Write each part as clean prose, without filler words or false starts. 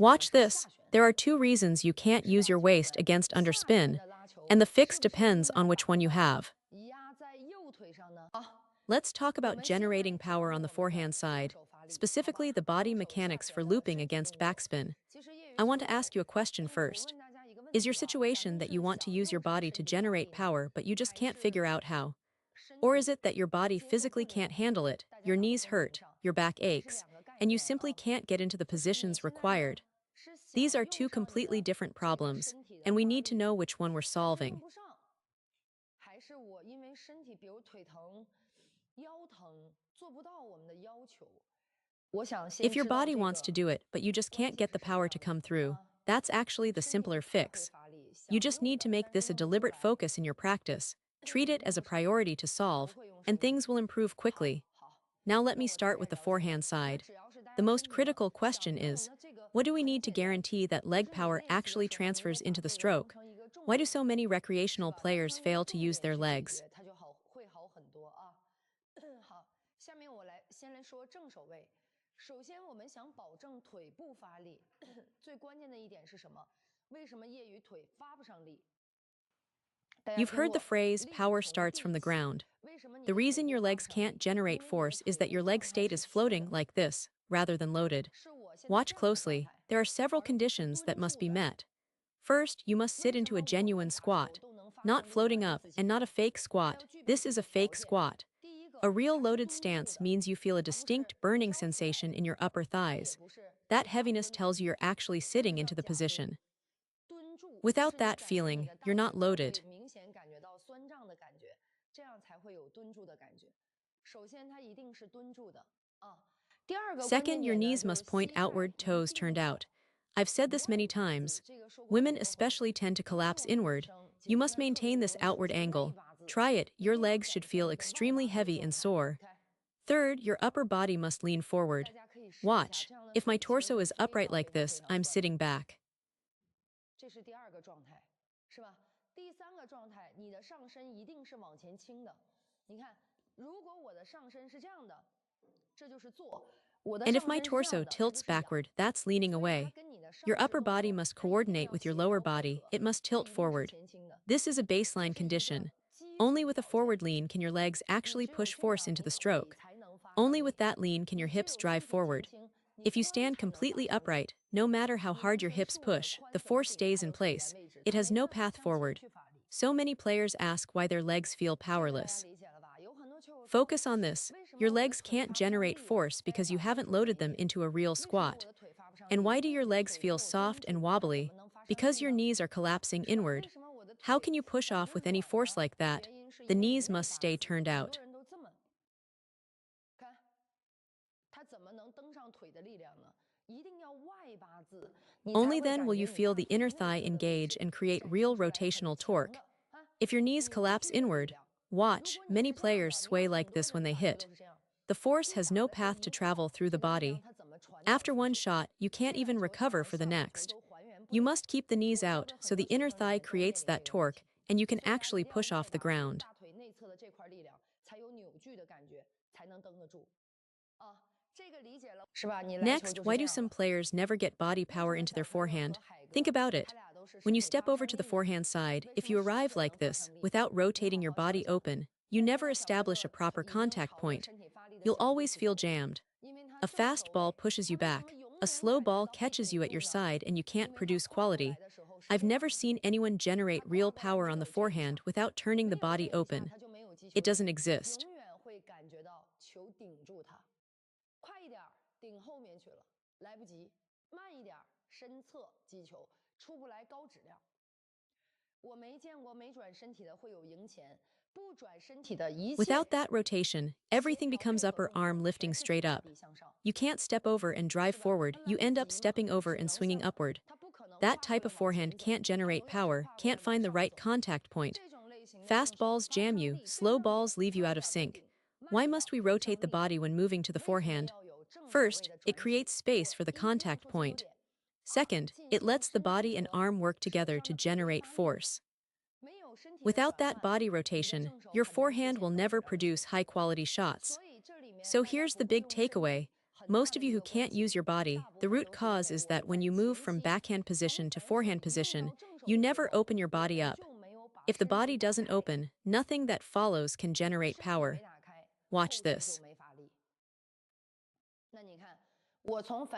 Watch this. There are two reasons you can't use your waist against underspin, and the fix depends on which one you have. Let's talk about generating power on the forehand side, specifically the body mechanics for looping against backspin. I want to ask you a question first. Is your situation that you want to use your body to generate power but you just can't figure out how? Or is it that your body physically can't handle it, your knees hurt, your back aches, and you simply can't get into the positions required? These are two completely different problems, and we need to know which one we're solving. If your body wants to do it, but you just can't get the power to come through, that's actually the simpler fix. You just need to make this a deliberate focus in your practice, treat it as a priority to solve, and things will improve quickly. Now let me start with the forehand side. The most critical question is, what do we need to guarantee that leg power actually transfers into the stroke? Why do so many recreational players fail to use their legs? You've heard the phrase, power starts from the ground. The reason your legs can't generate force is that your leg state is floating like this, rather than loaded. Watch closely, there are several conditions that must be met. First, you must sit into a genuine squat. Not floating up, and not a fake squat. This is a fake squat. A real loaded stance means you feel a distinct burning sensation in your upper thighs. That heaviness tells you you're actually sitting into the position. Without that feeling, you're not loaded. Second, your knees must point outward, toes turned out. I've said this many times. Women especially tend to collapse inward. You must maintain this outward angle. Try it, your legs should feel extremely heavy and sore. Third, your upper body must lean forward. Watch. If my torso is upright like this, I'm sitting back. And if my torso tilts backward, that's leaning away. Your upper body must coordinate with your lower body, it must tilt forward. This is a baseline condition. Only with a forward lean can your legs actually push force into the stroke. Only with that lean can your hips drive forward. If you stand completely upright, no matter how hard your hips push, the force stays in place. It has no path forward. So many players ask why their legs feel powerless. Focus on this. Your legs can't generate force because you haven't loaded them into a real squat. And why do your legs feel soft and wobbly? Because your knees are collapsing inward. How can you push off with any force like that? The knees must stay turned out. Only then will you feel the inner thigh engage and create real rotational torque. If your knees collapse inward, watch, many players sway like this when they hit. The force has no path to travel through the body. After one shot, you can't even recover for the next. You must keep the knees out so the inner thigh creates that torque and you can actually push off the ground. Next, why do some players never get body power into their forehand? Think about it. When you step over to the forehand side, if you arrive like this, without rotating your body open, you never establish a proper contact point. You'll always feel jammed. A fast ball pushes you back. A slow ball catches you at your side and you can't produce quality. I've never seen anyone generate real power on the forehand without turning the body open. It doesn't exist. Without that rotation, everything becomes upper arm lifting straight up. You can't step over and drive forward, you end up stepping over and swinging upward. That type of forehand can't generate power, can't find the right contact point. Fast balls jam you, slow balls leave you out of sync. Why must we rotate the body when moving to the forehand? First, it creates space for the contact point. Second, it lets the body and arm work together to generate force. Without that body rotation, your forehand will never produce high-quality shots. So here's the big takeaway. Most of you who can't use your body, the root cause is that when you move from backhand position to forehand position, you never open your body up. If the body doesn't open, nothing that follows can generate power. Watch this.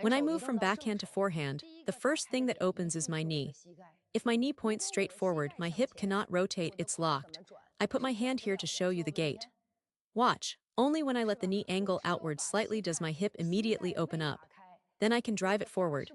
When I move from backhand to forehand, the first thing that opens is my knee. If my knee points straight forward, my hip cannot rotate, it's locked. I put my hand here to show you the gate. Watch, only when I let the knee angle outward slightly does my hip immediately open up. Then I can drive it forward.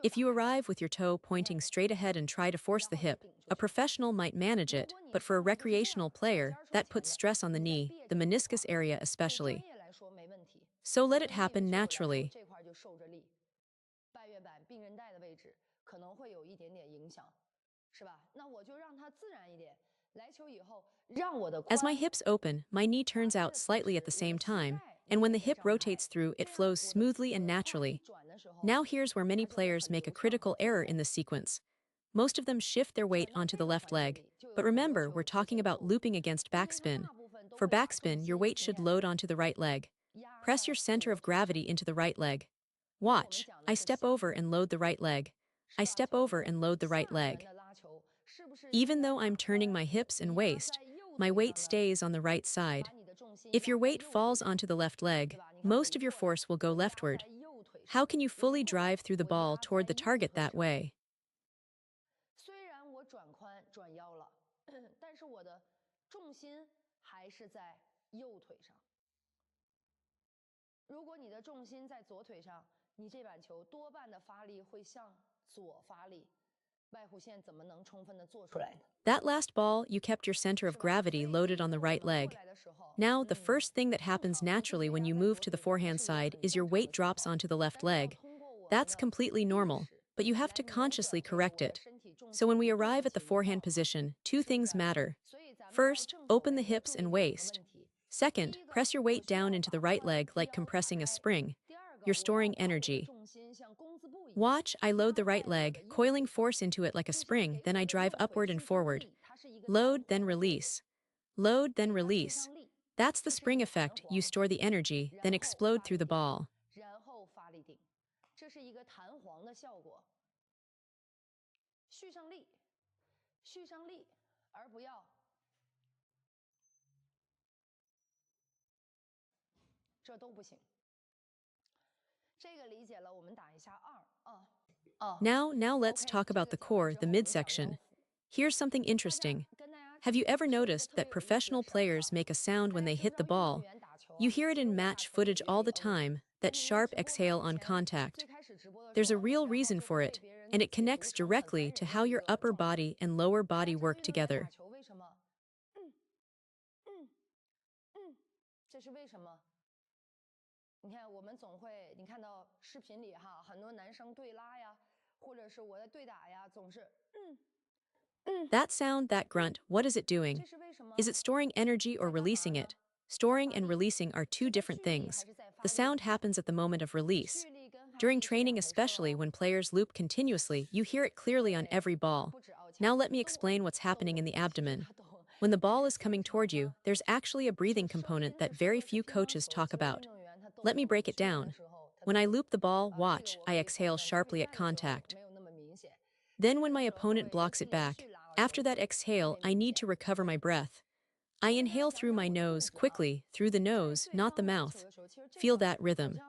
If you arrive with your toe pointing straight ahead and try to force the hip, a professional might manage it, but for a recreational player, that puts stress on the knee, the meniscus area especially. So let it happen naturally. As my hips open, my knee turns out slightly at the same time, and when the hip rotates through, it flows smoothly and naturally. Now here's where many players make a critical error in this sequence. Most of them shift their weight onto the left leg, but remember, we're talking about looping against backspin. For backspin, your weight should load onto the right leg. Press your center of gravity into the right leg. Watch, I step over and load the right leg. I step over and load the right leg. Even though I'm turning my hips and waist, my weight stays on the right side. If your weight falls onto the left leg, most of your force will go leftward. How can you fully drive through the ball toward the target that way? That last ball, you kept your center of gravity loaded on the right leg. Now, the first thing that happens naturally when you move to the forehand side is your weight drops onto the left leg. That's completely normal, but you have to consciously correct it. So when we arrive at the forehand position, two things matter. First, open the hips and waist. Second, press your weight down into the right leg like compressing a spring. You're storing energy. Watch, I load the right leg, coiling force into it like a spring, then I drive upward and forward. Load, then release. Load, then release. That's the spring effect. You store the energy, then explode through the ball. Now let's talk about the core, the midsection. Here's something interesting. Have you ever noticed that professional players make a sound when they hit the ball? You hear it in match footage all the time, that sharp exhale on contact. There's a real reason for it, and it connects directly to how your upper body and lower body work together. That sound, that grunt, what is it doing? Is it storing energy or releasing it? Storing and releasing are two different things. The sound happens at the moment of release. During training, especially when players loop continuously, you hear it clearly on every ball. Now let me explain what's happening in the abdomen. When the ball is coming toward you, there's actually a breathing component that very few coaches talk about. Let me break it down. When I loop the ball, watch, I exhale sharply at contact. Then when my opponent blocks it back, after that exhale, I need to recover my breath. I inhale through my nose, quickly, through the nose, not the mouth. Feel that rhythm.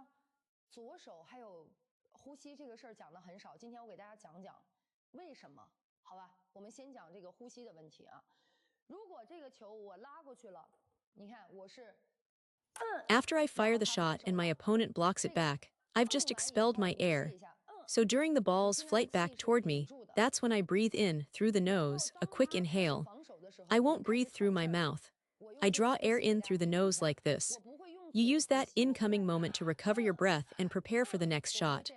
After I fire the shot and my opponent blocks it back, I've just expelled my air. So during the ball's flight back toward me, that's when I breathe in, through the nose, a quick inhale. I won't breathe through my mouth. I draw air in through the nose like this. You use that incoming moment to recover your breath and prepare for the next shot.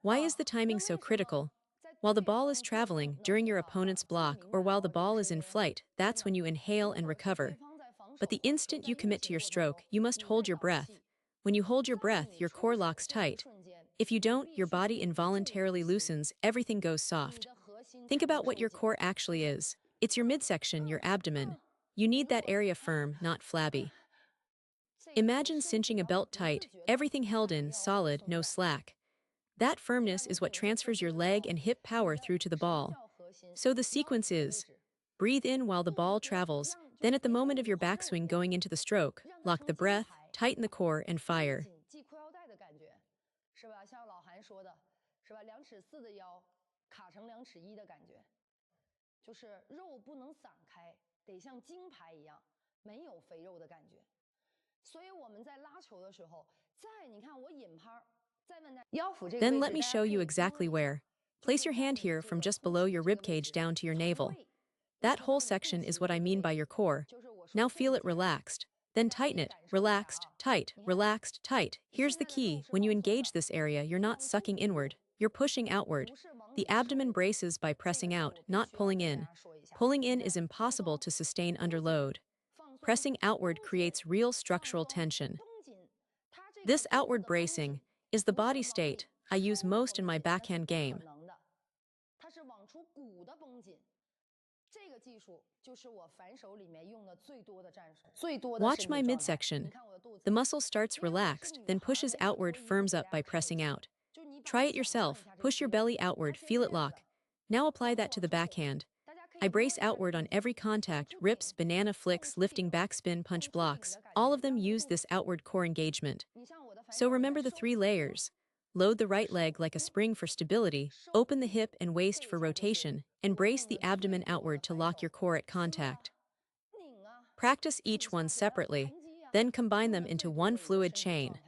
Why is the timing so critical? While the ball is traveling, during your opponent's block, or while the ball is in flight, that's when you inhale and recover. But the instant you commit to your stroke, you must hold your breath. When you hold your breath, your core locks tight. If you don't, your body involuntarily loosens, everything goes soft. Think about what your core actually is. It's your midsection, your abdomen. You need that area firm, not flabby. Imagine cinching a belt tight, everything held in, solid, no slack. That firmness is what transfers your leg and hip power through to the ball. So the sequence is: breathe in while the ball travels, then at the moment of your backswing going into the stroke, lock the breath, tighten the core, and fire. Then let me show you exactly where. Place your hand here from just below your ribcage down to your navel. That whole section is what I mean by your core. Now feel it relaxed. Then tighten it. Relaxed, tight, relaxed, tight. Here's the key: when you engage this area, you're not sucking inward, you're pushing outward. The abdomen braces by pressing out, not pulling in. Pulling in is impossible to sustain under load. Pressing outward creates real structural tension. This outward bracing is the body state I use most in my backhand game. Watch my midsection. The muscle starts relaxed, then pushes outward, firms up by pressing out. Try it yourself. Push your belly outward, feel it lock. Now apply that to the backhand. I brace outward on every contact, rips, banana flicks, lifting backspin, punch blocks. All of them use this outward core engagement. So remember the 3 layers. Load the right leg like a spring for stability, open the hip and waist for rotation, and brace the abdomen outward to lock your core at contact. Practice each one separately, then combine them into one fluid chain.